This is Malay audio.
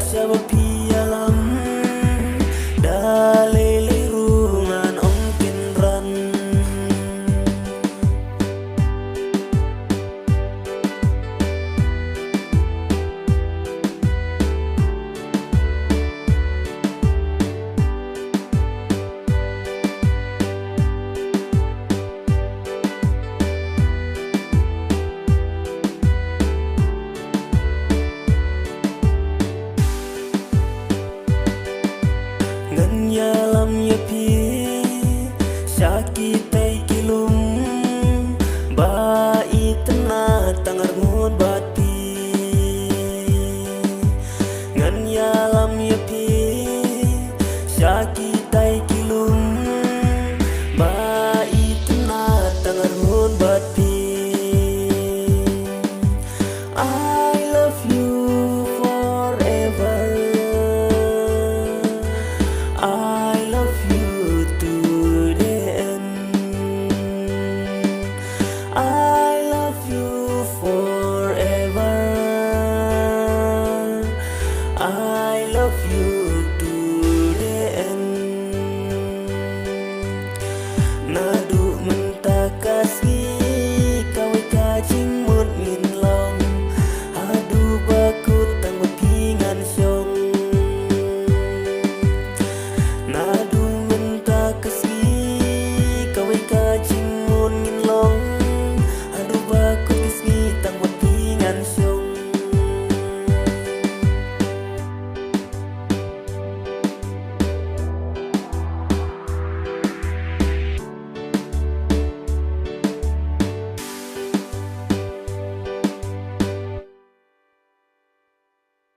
siapa pialam dalele rungan ongkin ran nyalam ya pi sakitai kilum ba itna tangar ngut bati ngan nyalam ya pi sakitai kilum ba itna tangar ngut bati I love you forever. I love you to the end. I love you forever. I love you.